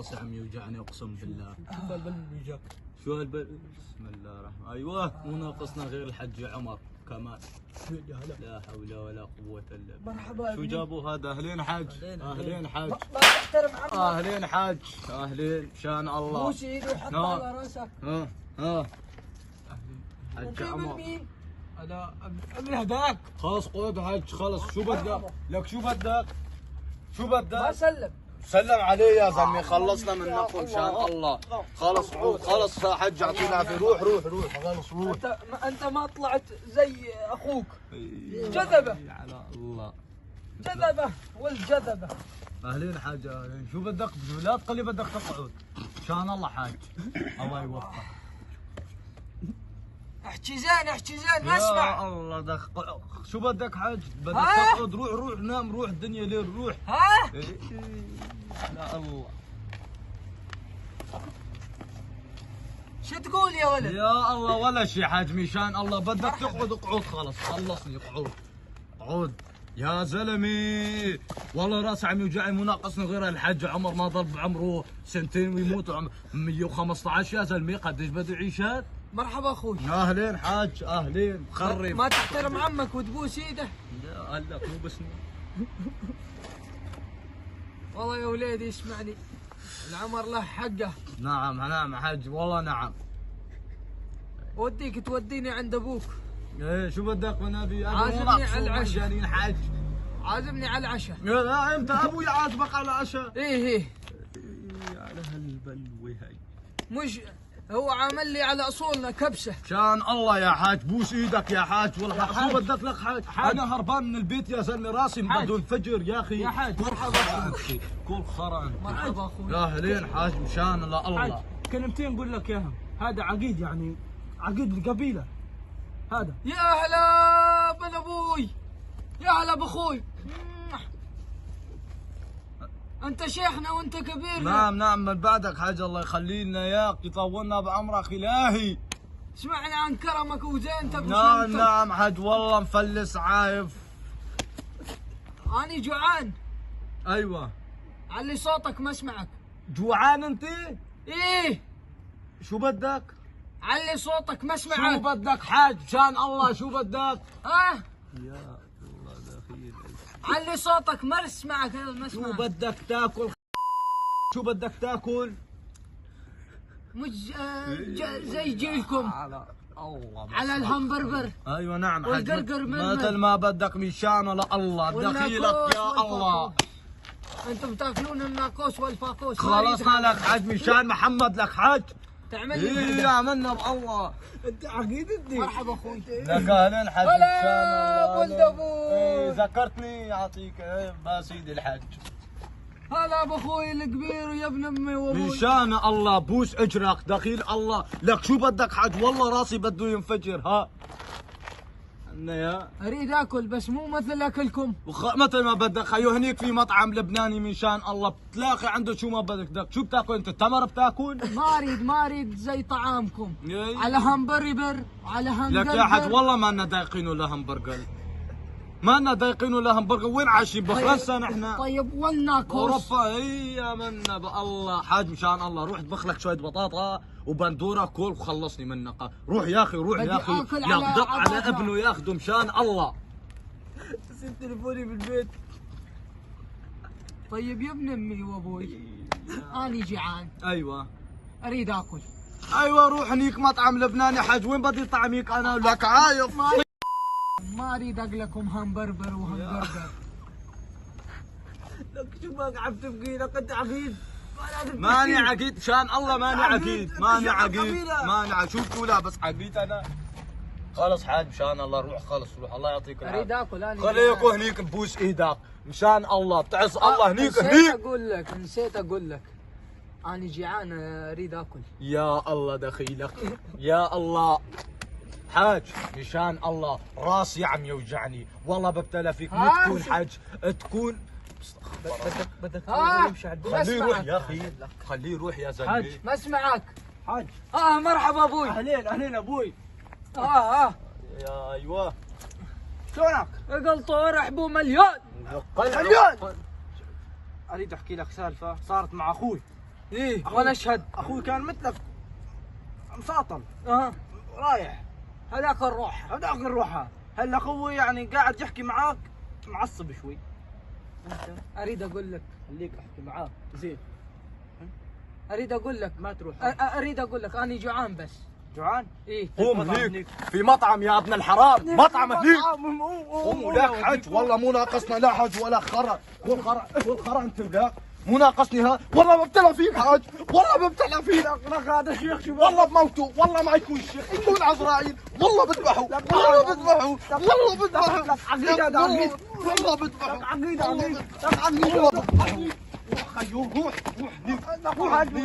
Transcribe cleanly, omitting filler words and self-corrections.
راسي عم يوجعني اقسم بالله. شو البلد وياك؟ شو هالبلد؟ بسم الله الرحمن. ايوه مو ناقصنا غير الحج عمر كمان. لا حول ولا قوة الا بالله. مرحبا. شو جابوا هذا؟ اهلين حج. اهلين حج. ما تحترم عمك. اهلين حج. اهلين شان الله. بوس ايدي وحطها على راسك. ها حج عمر. مين؟ انا ابن هداك. خلص قعد حج خلص. شو بدك؟ لك شو بدك؟ شو بدك؟ ما سلم. سلم عليه يا زلمه. خلصنا من نقل شان الله. خلص خلص حج يعطيه العافيه. روح روح روح خلص روح. انت ما طلعت زي اخوك. جذبه على الله. جذبه والجذبه. اهلين حاج اهلين. شو بدك؟ لا تقول لي بدك تقعد. شان الله حاج. الله يوفقك. احكي زين احكي زين ما اسمع. يا الله دق. شو بدك حاج؟ بدك تقعد. روح روح نام. روح الدنيا ليل روح. ها؟ يا الله. شو تقول يا ولد؟ يا الله ولا شيء حاج مشان الله. بدك تقعد اقعد خلص. خلصني اقعد. اقعد يا زلمي. والله راسي عم يوجعني. مو ناقصني غير الحج عمر. ما ضل بعمره سنتين ويموت. 115 يا زلمي. قديش بده يعيش هذا؟ مرحبا اخوي. اهلين حاج اهلين. خرب. ما تحترم عمك وتبوس ايده؟ لا هلا مو بسني. والله يا وليدي اسمعني، العمر له حقه. نعم نعم حاج والله نعم. وديك توديني عند ابوك. ايه شو بدك من ابي؟ عازمني على العشاء. جانين حاج. عازمني على العشاء. لا انت ابوي عازمك على العشاء. ايه على هالبلوه هاي. مش هو عامل لي على اصولنا كبسه. شان الله يا حاج. بوس ايدك يا حاج. والله شو بدك لك حاج؟ انا هربان من البيت يا زلمه. راسي بده ينفجر يا اخي. يا حاج مرحبا. كل خرا. مرحبا اخوي. يا اهلين حاج مشان الله. حاج كلمتين اقول لك اياهم. هذا عقيد يعني عقيد القبيله هذا. يا هلا بن ابوي. يا هلا باخوي. انت شيخنا وانت كبيرنا. نعم نعم من بعدك حاج. الله يخلي لنا اياك. يطولنا بعمرك الهي. سمعنا عن كرمك وزينتك نعم وشنتك. نعم حاج والله مفلس عايف. اني جوعان. ايوه. علي صوتك ما اسمعك. جوعان انت؟ ايه. شو بدك؟ علي صوتك ما شو اسمعك. بدك حاج مشان الله؟ شو بدك؟ ها؟ يا الله دخيل. علي صوتك ما اسمعك. هذا ما شو اسمعك. بدك تاكل؟ شو بدك تاكل؟ مش زي جيلكم على الله. على الهمبرجر. ايوه نعم حاج. والقرقر مرمر. مثل ما بدك مشان الله. دخيلك يا الله. انتم تاكلون الناقوس والفاقوس. خلصنا لك حاج مشان محمد. لك حاج. تعمل لي ايه عملنا بالله. انت عقيد انت. مرحبا اخوي. لك اهلين حاج. هلا ولد ابوي. ايه ذكرتني. يعطيك ايه سيدي الحاج. هلا باخوي الكبير ويا ابن امي وابوي. مشان الله بوس اجرك دخيل الله. لك شو بدك حاج؟ والله راسي بده ينفجر. ها عنا يا اريد اكل بس مو مثل اكلكم. مثل ما بدك. خيو هنيك في مطعم لبناني مشان الله بتلاقي عنده شو ما بدك. شو بتاكل انت؟ تمر بتاكل؟ ما اريد زي طعامكم. إيه. على همبرجر على همبرجر. لك يا حاج والله ما لنا ضايقينه لهمبرجر. ما لنا ضايقينه لهمبرجر. وين عايشين بفرنسا نحن؟ طيب والناقوس. اوروبا. هي منا بالله حاج مشان الله. روح اطبخ لك شويه بطاطا وبندوره كل وخلصني منك. روح يا اخي روح يا اخي. آكل يقدق على عظافة. ابنه ياخذه مشان الله. نسيت تليفوني بالبيت. طيب يا ابن امي وابوي اني جيعان ايوه اريد اكل. ايوه روح هنيك مطعم لبناني حاج. وين بدي طعميك انا؟ لك عايط. ما اريد اقلكم همبرجر وهمبرجر. لك شو بك عم تبكي؟ لك انت عقيد. ماني عقيد مشان الله. ماني عقيد. ماني عقيد. قبيلة. ماني شوف تو لابس عقيد انا. خلص حاج مشان الله. روح خلص روح. الله يعطيك اريد العافيه. اكل انا. خليك هنيك ببوس ايدك مشان الله. بتعز الله هنيك هنيك. نسيت اقول لك اني جيعان اريد اكل. يا الله دخيلك. يا الله حاج مشان الله. راسي عم يوجعني والله. ببتلى فيك. مو تكون حاج تكون. بدك ها؟ يمشي على ما خليه يروح اسمعك. يا اخي. خليه يروح يا زلمه. حاج. ما اسمعك. حاج. مرحبا ابوي. اهلين اهلين ابوي. يا ايوه. شلونك؟ اقل طور ابو مليون. مليون. اريد احكي لك سالفه صارت مع اخوي. ايه وانا اشهد. اخوي كان مثلك مساطل اها رايح. هذاك الروح. هذاك نروحها. هلا اخوي يعني قاعد يحكي معاك معصب شوي. اريد اقول لك. خليك احكي معاك زين. اريد اقول لك. ما تروح. اريد اقول لك اني جوعان بس. جوعان؟ ايه قوم هنيك في مطعم يا ابن الحرام، مطعم هنيك. قوم ولاك حج، والله مو ناقصنا لا حج ولا خرا. والخرا انت ولاك مو ناقصني ها، والله ببتلى فيك حاج، والله ببتلى فيك. هذا الشيخ شو والله بموتوا، والله ما يكون الشيخ، يكون عزرائيل، والله بذبحوا، والله بذبحوا، والله بذبحوا، لك عقيدة هذا عقيد. والله بذبحوا، عقيدة عقيد. والله بذبحوا. روح خيو، روح هنيك.